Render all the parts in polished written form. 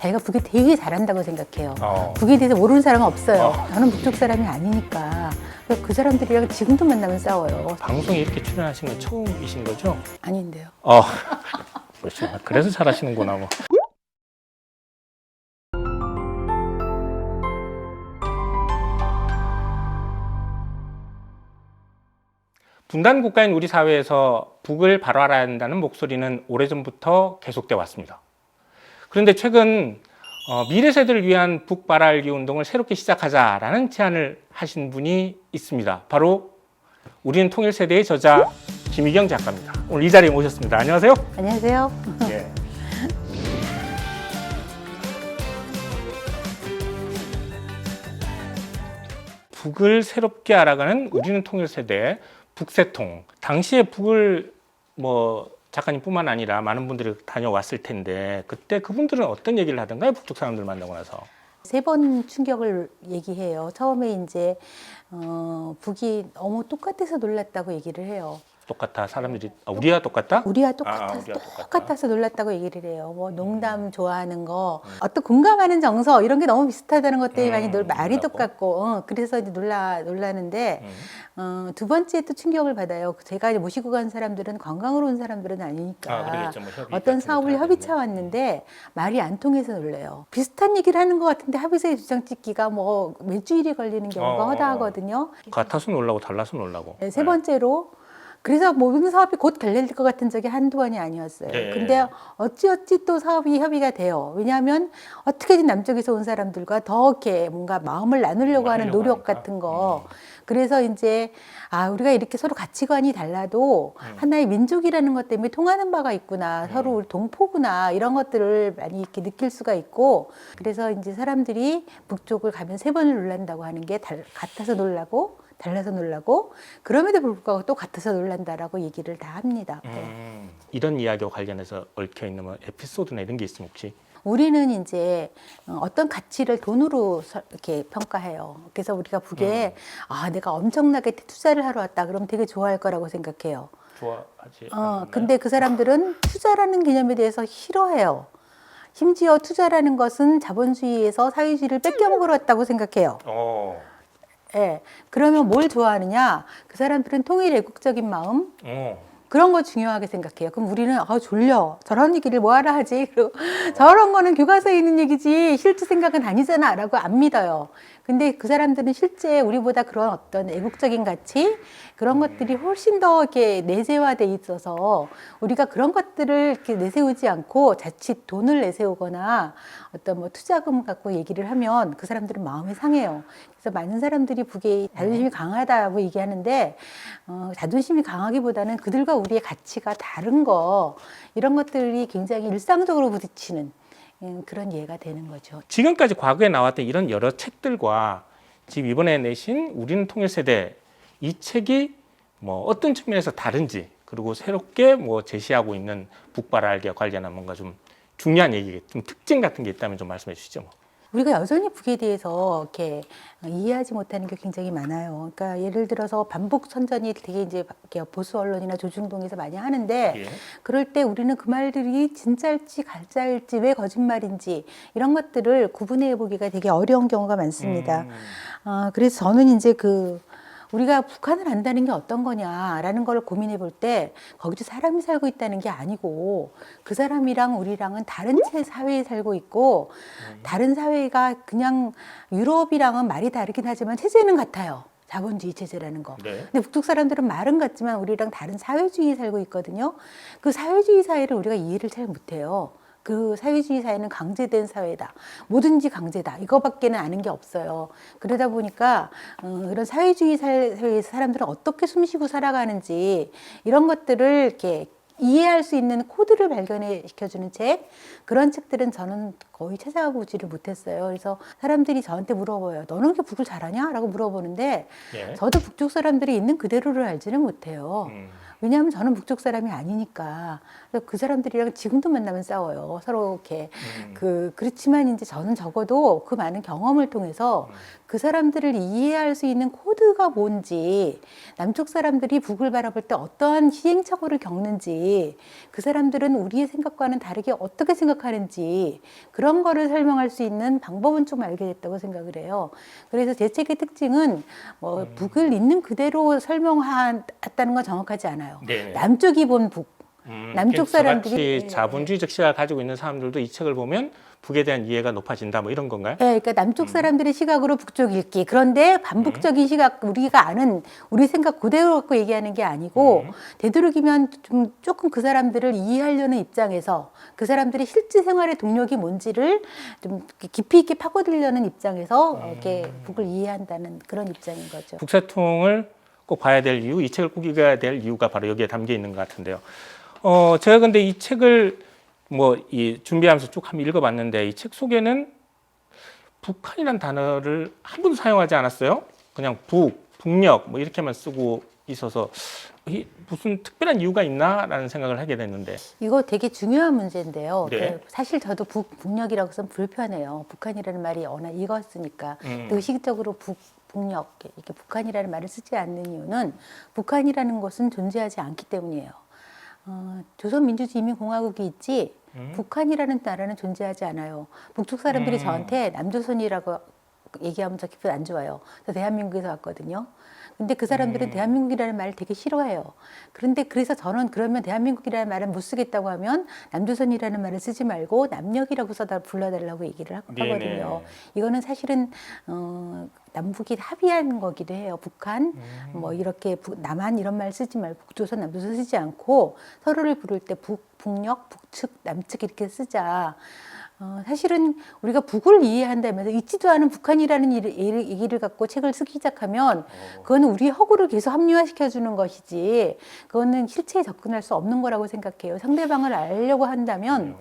자기가 북이 되게 잘한다고 생각해요. 북에 대해서 모르는 사람은 없어요. 저는 북쪽 사람이 아니니까. 그 사람들이랑 지금도 만나면 싸워요. 방송에 이렇게 출연하신 건 처음이신 거죠? 아닌데요. 그렇죠. 그래서 잘하시는구나 뭐. 분단 국가인 우리 사회에서 북을 바로 알아야 한다는 목소리는 오래전부터 계속돼 왔습니다. 그런데 최근 미래 세대를 위한 북 발알기 운동을 새롭게 시작하자라는 제안을 하신 분이 있습니다. 바로 우리는 통일 세대의 저자 김희경 작가입니다. 오늘 이 자리에 모셨습니다. 안녕하세요. 안녕하세요. 예. 북을 새롭게 알아가는 우리는 통일 세대 북새통. 당시에 북을 작가님뿐만 아니라 많은 분들이 다녀왔을 텐데 그때 그분들은 어떤 얘기를 하던가요? 북쪽 사람들 만나고 나서. 3번 충격을 얘기해요. 처음에 이제 북이 너무 똑같아서 놀랐다고 얘기를 해요. 똑같아 사람들이 우리와 똑같다? 우리와 똑같아서 놀랐다고 얘기를 해요. 뭐 농담 좋아하는 거, 어떤 공감하는 정서 이런 게 너무 비슷하다는 것 때문에 많이 말이 똑같고 그래서 이제 놀라는데 두 번째 또 충격을 받아요. 제가 이제 모시고 간 사람들은 관광으로 온 사람들은 아니니까 그러겠죠. 어떤 사업을 협의차 왔는데 말이 안 통해서 놀래요. 비슷한 얘기를 하는 것 같은데 합의서에 주장 찍기가 뭐 일주일이 걸리는 경우가 허다하거든요. 같아서 놀라고 달라서 놀라고. 네, 세 번째로 그래서 모든 사업이 곧 달릴 것 같은 적이 한두 번이 아니었어요. 근데 어찌 또 사업이 협의가 돼요. 왜냐하면 어떻게든 남쪽에서 온 사람들과 더 이렇게 뭔가 마음을 나누려고 하는 노력 같은 거. 그래서 이제 우리가 이렇게 서로 가치관이 달라도 하나의 민족이라는 것 때문에 통하는 바가 있구나. 서로 우리 동포구나. 이런 것들을 많이 이렇게 느낄 수가 있고 그래서 이제 사람들이 북쪽을 가면 3번을 놀란다고 하는 게 같아서 놀라고 달라서 놀라고 그럼에도 불구하고 또 같아서 놀란다라고 얘기를 다 합니다. 이런 이야기와 관련해서 얽혀있는 뭐 에피소드나 이런 게 있으면 혹시? 우리는 이제 어떤 가치를 돈으로 이렇게 평가해요. 그래서 우리가 북에 내가 엄청나게 투자를 하러 왔다 그러면 되게 좋아할 거라고 생각해요. 좋아하지. 근데 그 사람들은 투자라는 개념에 대해서 싫어해요. 심지어 투자라는 것은 자본주의에서 사회주의를 뺏겨 먹으러 왔다고 생각해요. 예. 그러면 뭘 좋아하느냐? 그 사람들은 통일 애국적인 마음, 그런 거 중요하게 생각해요. 그럼 우리는 졸려. 저런 얘기를 뭐하러 하지? 그리고 저런 거는 교과서에 있는 얘기지 실제 생각은 아니잖아 라고 안 믿어요. 근데 그 사람들은 실제 우리보다 그런 어떤 애국적인 가치 그런 것들이 훨씬 더 이렇게 내재화돼 있어서 우리가 그런 것들을 이렇게 내세우지 않고 자칫 돈을 내세우거나 어떤 뭐 투자금 갖고 얘기를 하면 그 사람들은 마음이 상해요. 그래서 많은 사람들이 북에 자존심이 강하다고 얘기하는데 자존심이 강하기보다는 그들과 우리의 가치가 다른 거 이런 것들이 굉장히 일상적으로 부딪히는 그런 예가 되는 거죠. 지금까지 과거에 나왔던 이런 여러 책들과 지금 이번에 내신 우리는 통일 세대 이 책이 뭐 어떤 측면에서 다른지 그리고 새롭게 뭐 제시하고 있는 북발 알기와 관련한 뭔가 좀 중요한 얘기, 좀 특징 같은 게 있다면 좀 말씀해 주시죠. 뭐. 우리가 여전히 북에 대해서 이렇게 이해하지 못하는 게 굉장히 많아요. 그러니까 예를 들어서 반복 선전이 되게 이제 보수 언론이나 조중동에서 많이 하는데 그럴 때 우리는 그 말들이 진짜일지 가짜일지 왜 거짓말인지 이런 것들을 구분해 보기가 되게 어려운 경우가 많습니다. 그래서 저는 이제 우리가 북한을 안다는 게 어떤 거냐라는 걸 고민해 볼 때 거기서 사람이 살고 있다는 게 아니고 그 사람이랑 우리랑은 다른 사회에 살고 있고 다른 사회가 그냥 유럽이랑은 말이 다르긴 하지만 체제는 같아요. 자본주의 체제라는 거. 근데 북쪽 사람들은 말은 같지만 우리랑 다른 사회주의에 살고 있거든요. 그 사회주의 사회를 우리가 이해를 잘 못해요. 그 사회주의 사회는 강제된 사회다. 뭐든지 강제다. 이거밖에는 아는 게 없어요. 그러다 보니까 그런 사회주의 사회에서 사람들은 어떻게 숨쉬고 살아가는지 이런 것들을 이렇게 이해할 수 있는 코드를 발견시켜주는 책 그런 책들은 저는 거의 찾아보지를 못했어요. 그래서 사람들이 저한테 물어봐요. 너는 그렇게 북을 잘하냐? 라고 물어보는데 저도 북쪽 사람들이 있는 그대로를 알지는 못해요. 왜냐하면 저는 북쪽 사람이 아니니까. 그래서 그 사람들이랑 지금도 만나면 싸워요. 서로 이렇게. 그렇지만 이제 저는 적어도 그 많은 경험을 통해서 그 사람들을 이해할 수 있는 코드가 뭔지, 남쪽 사람들이 북을 바라볼 때 어떠한 시행착오를 겪는지, 그 사람들은 우리의 생각과는 다르게 어떻게 생각하는지, 그런 거를 설명할 수 있는 방법은 좀 알게 됐다고 생각을 해요. 그래서 제 책의 특징은 뭐 북을 있는 그대로 설명했다는 건 정확하지 않아요. 네네. 남쪽이 본 북. 남쪽 사람들이 저같이 자본주의적 시각을 가지고 있는 사람들도 이 책을 보면 북에 대한 이해가 높아진다 뭐 이런 건가요? 네, 그러니까 남쪽 사람들의 시각으로 북쪽 읽기. 그런데 반북적인 시각, 우리가 아는 우리 생각 그대로 갖고 얘기하는 게 아니고 되도록이면 좀 조금 그 사람들을 이해하려는 입장에서 그 사람들의 실제 생활의 동력이 뭔지를 좀 깊이 있게 파고들려는 입장에서 이렇게 북을 이해한다는 그런 입장인 거죠. 북새통을 꼭 봐야 될 이유, 이 책을 꼭 읽어야 될 이유가 바로 여기에 담겨 있는 것 같은데요. 제가 근데 이 책을 준비하면서 쭉 한번 읽어봤는데 이 책 속에는 북한이란 단어를 한 번도 사용하지 않았어요. 그냥 북녘 뭐 이렇게만 쓰고 있어서 무슨 특별한 이유가 있나라는 생각을 하게 됐는데. 이거 되게 중요한 문제인데요. 네. 사실 저도 북녘이라고 써면 불편해요. 북한이라는 말이 워낙 익었으니까. 의식적으로 북녘, 이렇게 북한이라는 말을 쓰지 않는 이유는 북한이라는 것은 존재하지 않기 때문이에요. 조선민주주의인민공화국이 있지 북한이라는 나라는 존재하지 않아요. 북쪽 사람들이 저한테 남조선이라고 얘기하면 저 기분 안 좋아요. 저 대한민국에서 왔거든요. 근데 그 사람들은 대한민국이라는 말을 되게 싫어해요. 그래서 저는 그러면 대한민국이라는 말은 못 쓰겠다고 하면 남조선이라는 말을 쓰지 말고 남녘이라고 불러달라고 얘기를 하거든요. 네네. 이거는 사실은 남북이 합의한 거기도 해요. 북한, 뭐 이렇게 남한 이런 말 쓰지 말고 북조선, 남조선 쓰지 않고 서로를 부를 때 북녘, 북측, 남측 이렇게 쓰자. 사실은 우리가 북을 이해한다면서 있지도 않은 북한이라는 얘기를 갖고 책을 쓰기 시작하면 그거는 우리의 허구를 계속 합리화시켜주는 것이지 그거는 실체에 접근할 수 없는 거라고 생각해요. 상대방을 알려고 한다면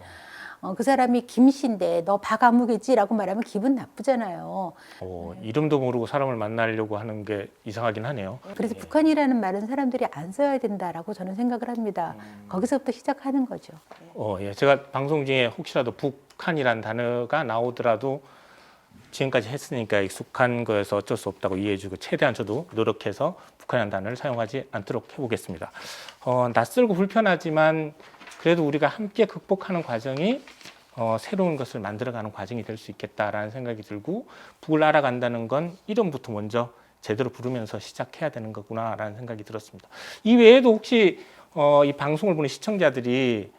그 사람이 김씨인데 너 박아무개지라고 말하면 기분 나쁘잖아요. 이름도 모르고 사람을 만나려고 하는 게 이상하긴 하네요. 그래서 북한이라는 말은 사람들이 안 써야 된다라고 저는 생각을 합니다. 거기서부터 시작하는 거죠. 예. 제가 방송 중에 혹시라도 북한이란 단어가 나오더라도 지금까지 했으니까 익숙한 거여서 어쩔 수 없다고 이해해주고 최대한 저도 노력해서 북한이라는 단어를 사용하지 않도록 해보겠습니다. 낯설고 불편하지만 그래도 우리가 함께 극복하는 과정이 새로운 것을 만들어가는 과정이 될 수 있겠다라는 생각이 들고 북을 알아간다는 건 이름부터 먼저 제대로 부르면서 시작해야 되는 거구나라는 생각이 들었습니다. 이 외에도 혹시 이 방송을 보는 시청자들이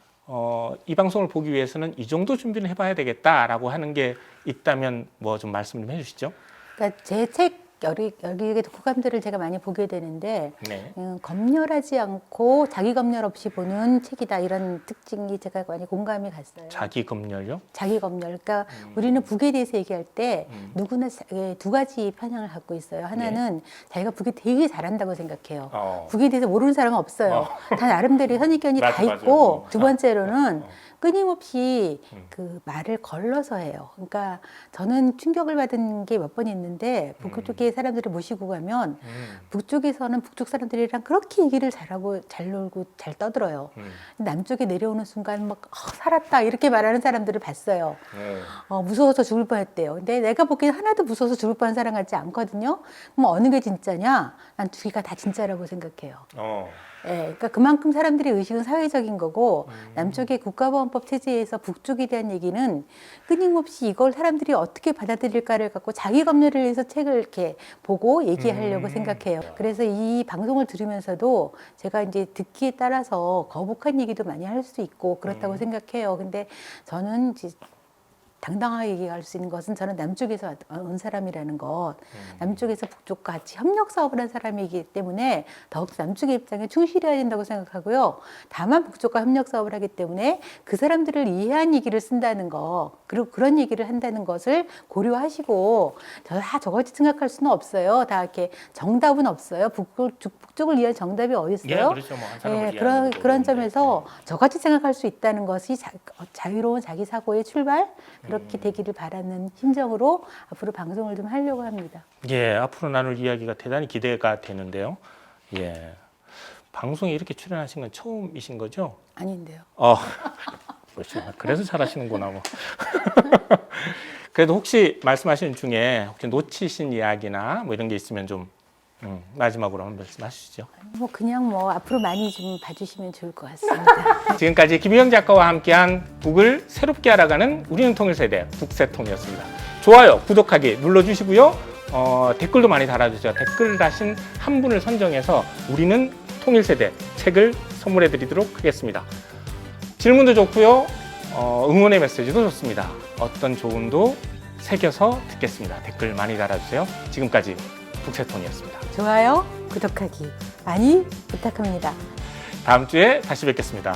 이 방송을 보기 위해서는 이 정도 준비는 해봐야 되겠다라고 하는 게 있다면 뭐 좀 말씀 좀 해주시죠. 그러니까 제 책 여기에 독후감들을 제가 많이 보게 되는데 네. 검열하지 않고 자기 검열 없이 보는 책이다 이런 특징이 제가 많이 공감이 갔어요. 자기 검열요? 자기 검열. 그러니까 우리는 북에 대해서 얘기할 때 누구나 두 가지 편향을 갖고 있어요. 하나는 자기가 북이 되게 잘한다고 생각해요. 북에 대해서 모르는 사람은 없어요. 다 나름대로 선입견이 다 맞아. 있고 두 번째로는 끊임없이 그 말을 걸러서 해요. 그러니까 저는 충격을 받은 게 몇 번 있는데 북쪽에 사람들을 모시고 가면 북쪽에서는 북쪽 사람들이랑 그렇게 얘기를 잘하고 잘 놀고 잘 떠들어요. 남쪽에 내려오는 순간 막 살았다 이렇게 말하는 사람들을 봤어요. 무서워서 죽을 뻔했대요. 근데 내가 보기엔 하나도 무서워서 죽을 뻔한 사람 같지 않거든요. 그럼 어느 게 진짜냐? 난 두 개가 다 진짜라고 생각해요. 예, 그러니까 그만큼 사람들의 의식은 사회적인 거고 남쪽의 국가보안법 체제에서 북쪽에 대한 얘기는 끊임없이 이걸 사람들이 어떻게 받아들일까를 갖고 자기 검열을 해서 책을 이렇게 보고 얘기하려고 생각해요. 그래서 이 방송을 들으면서도 제가 이제 듣기에 따라서 거북한 얘기도 많이 할 수 있고 그렇다고 생각해요. 근데 저는 이제 당당하게 얘기할 수 있는 것은 저는 남쪽에서 온 사람이라는 것, 남쪽에서 북쪽과 같이 협력 사업을 한 사람이기 때문에 더욱 남쪽의 입장에 충실해야 된다고 생각하고요. 다만 북쪽과 협력 사업을 하기 때문에 그 사람들을 이해한 얘기를 쓴다는 거, 그리고 그런 얘기를 한다는 것을 고려하시고 저같이 생각할 수는 없어요. 다 이렇게 정답은 없어요. 북쪽을 이해할 정답이 어디 있어요? 예, 그렇죠. 뭐 한 사람을 이해하는 것도 그런 어려운데. 점에서 저같이 생각할 수 있다는 것이 자유로운 자기 사고의 출발 그렇게 되기를 바라는 심정으로 앞으로 방송을 좀 하려고 합니다. 예, 앞으로 나눌 이야기가 대단히 기대가 되는데요. 예. 방송에 이렇게 출연하신 건 처음이신 거죠? 아닌데요. 그렇죠. 그래서 잘하시는구나 뭐. 그래도 혹시 말씀하시는 중에 혹시 놓치신 이야기나 뭐 이런 게 있으면 좀 마지막으로 한번 말씀하시죠. 뭐 그냥 뭐 앞으로 많이 좀 봐주시면 좋을 것 같습니다. 지금까지 김희영 작가와 함께한 북을 새롭게 알아가는 우리는 통일세대 북새통이었습니다. 좋아요, 구독하기 눌러주시고요. 댓글도 많이 달아주세요. 댓글 다신 한 분을 선정해서 우리는 통일세대 책을 선물해드리도록 하겠습니다. 질문도 좋고요. 응원의 메시지도 좋습니다. 어떤 조언도 새겨서 듣겠습니다. 댓글 많이 달아주세요. 지금까지 북새통이었습니다. 좋아요, 구독하기 많이 부탁합니다. 다음 주에 다시 뵙겠습니다.